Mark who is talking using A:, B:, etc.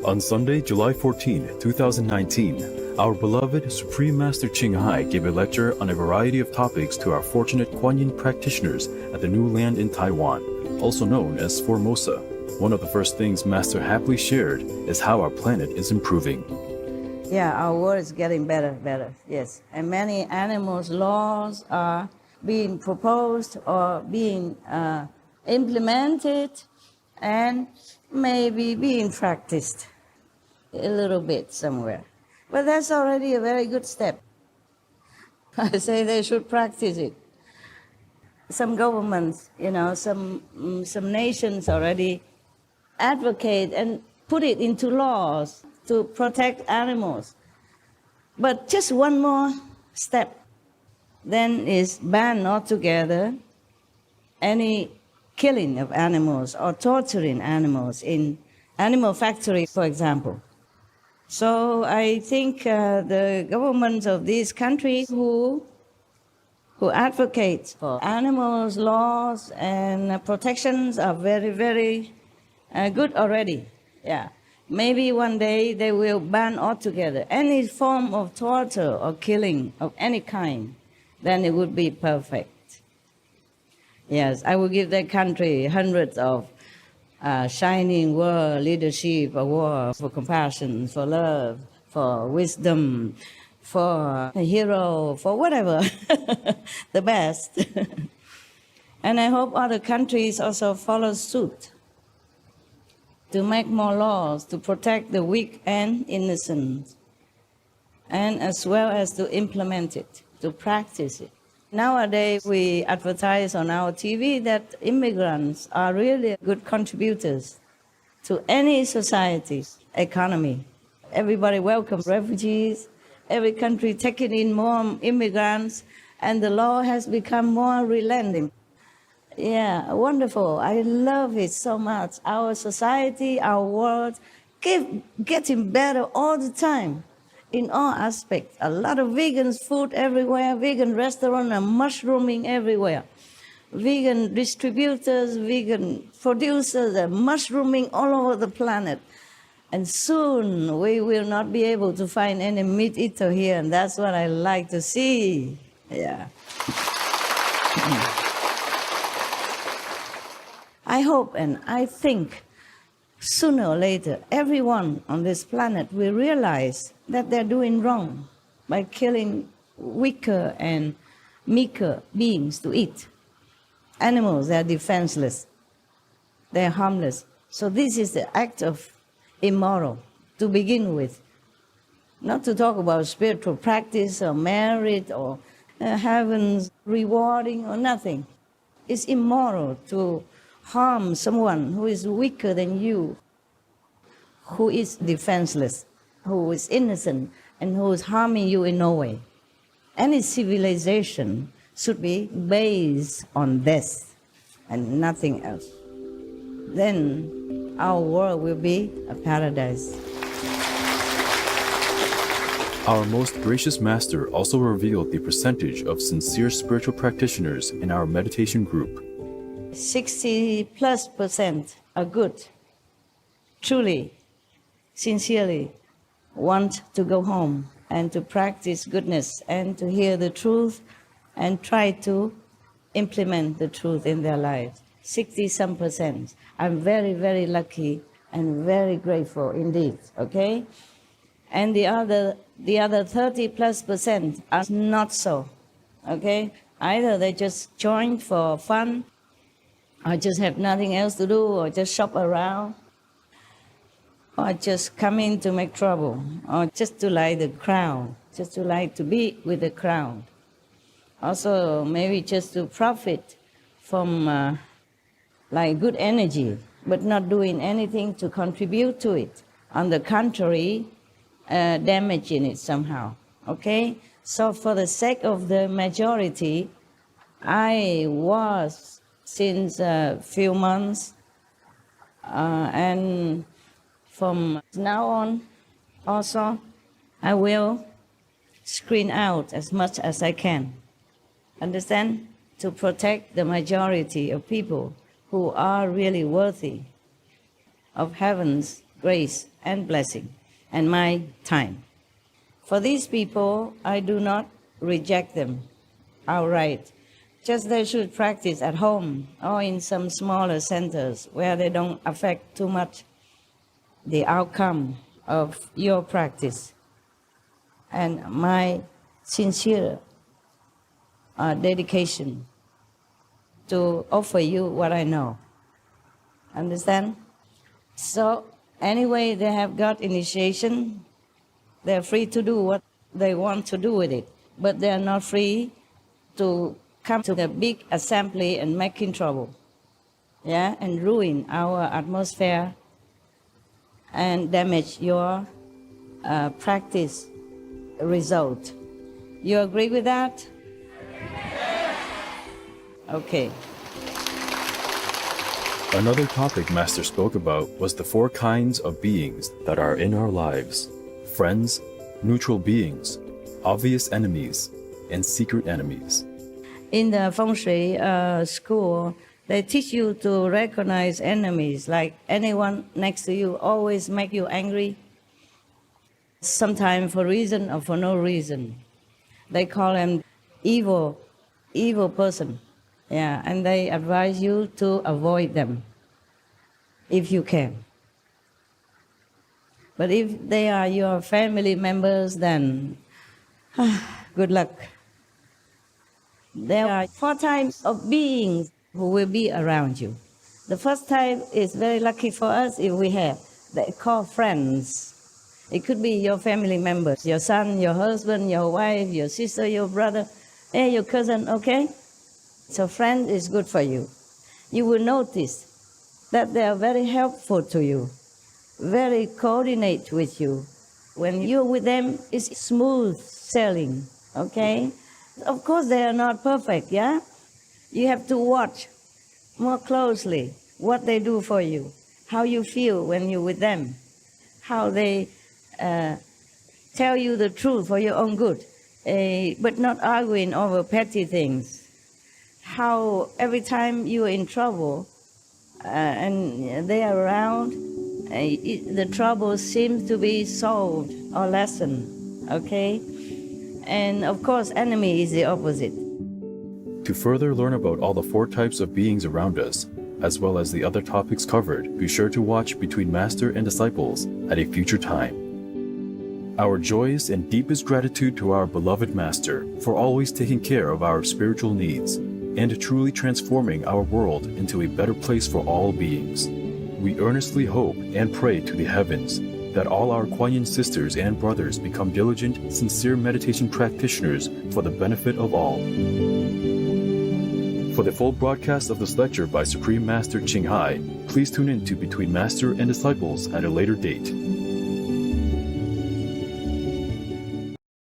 A: On Sunday, July 14, 2019, our beloved Supreme Master Ching Hai gave a lecture on a variety of topics to our fortunate Kuan Yin practitioners at the new land in Taiwan, also known as Formosa. One of the first things Master happily shared is how our planet is improving.
B: Yeah, our world is getting better, yes. And many animals' laws are being proposed or being implemented and maybe being practiced a little bit somewhere. But that's already a very good step. I say they should practice it. Some governments, some nations already advocate and put it into laws to protect animals. But just one more step, then is ban altogether any killing of animals or torturing animals in animal factories, for example. So I think the governments of these countries who advocate for animals' laws and protections are very, very good already. Yeah. Maybe one day they will ban altogether any form of torture or killing of any kind. Then it would be perfect. Yes, I will give that country hundreds of shining world leadership award for compassion, for love, for wisdom, for a hero, for whatever, the best. And I hope other countries also follow suit to make more laws to protect the weak and innocent, and as well as to implement it, to practice it. Nowadays, we advertise on our TV that immigrants are really good contributors to any society's economy. Everybody welcomes refugees, every country taking in more immigrants, and the law has become more relenting. Yeah, wonderful. I love it so much. Our society, our world, getting better all the time in all aspects. A lot of vegan food everywhere, vegan restaurants are mushrooming everywhere. Vegan distributors, vegan producers are mushrooming all over the planet. And soon we will not be able to find any meat eater here, and that's what I like to see. Yeah. I hope and I think sooner or later everyone on this planet will realize that they're doing wrong by killing weaker and meeker beings to eat. Animals, they're defenseless, they're harmless. So this is the act of immoral to begin with. Not to talk about spiritual practice or merit or heaven's rewarding or nothing. It's immoral to harm someone who is weaker than you, who is defenseless, who is innocent, and who is harming you in no way. Any civilization should be based on this and nothing else. Then our world will be a paradise.
A: Our most gracious Master also revealed the percentage of sincere spiritual practitioners in our meditation group.
B: 60+% are good, truly, sincerely want to go home and to practice goodness and to hear the truth and try to implement the truth in their lives. 60-some%. I'm very, very lucky and very grateful indeed, okay? And the other 30+% are not so, okay? Either they just joined for fun, or just have nothing else to do, or just shop around, or just come in to make trouble, or just to like the crowd, just to like to be with the crowd. Also, maybe just to profit from like good energy, but not doing anything to contribute to it. On the contrary, damaging it somehow, okay? So for the sake of the majority, I was since a few months, and from now on also, I will screen out as much as I can. Understand? To protect the majority of people who are really worthy of heaven's grace and blessing, and my time. For these people, I do not reject them outright. Just they should practice at home or in some smaller centers where they don't affect too much the outcome of your practice. And my sincere dedication to offer you what I know. Understand? So anyway, they have got initiation. They're free to do what they want to do with it, but they're not free to come to the big assembly and making trouble, yeah, and ruin our atmosphere and damage your practice result. You agree with that? Okay.
A: Another topic Master spoke about was the 4 kinds of beings that are in our lives: friends, neutral beings, obvious enemies, and secret enemies.
B: In the Feng Shui school, they teach you to recognize enemies, like anyone next to you always make you angry, sometimes for reason or for no reason. They call them evil person. Yeah, and they advise you to avoid them if you can. But if they are your family members, then good luck. There are 4 types of beings who will be around you. The first type is very lucky for us if we have. They call friends. It could be your family members, your son, your husband, your wife, your sister, your brother, and your cousin, okay? So friend is good for you. You will notice that they are very helpful to you, very coordinate with you. When you're with them, it's smooth sailing, okay? Of course, they are not perfect, yeah? You have to watch more closely what they do for you, how you feel when you're with them, how they tell you the truth for your own good, but not arguing over petty things. How every time you're in trouble and they are around, the trouble seems to be solved or lessened, okay? And of course, enemy is the opposite.
A: To further learn about all the 4 types of beings around us, as well as the other topics covered, be sure to watch Between Master and Disciples at a future time. Our joyous and deepest gratitude to our beloved Master for always taking care of our spiritual needs and truly transforming our world into a better place for all beings. We earnestly hope and pray to the heavens that all our Kuan Yin sisters and brothers become diligent, sincere meditation practitioners for the benefit of all. For the full broadcast of this lecture by Supreme Master Ching Hai, please tune in to Between Master and Disciples at a later date.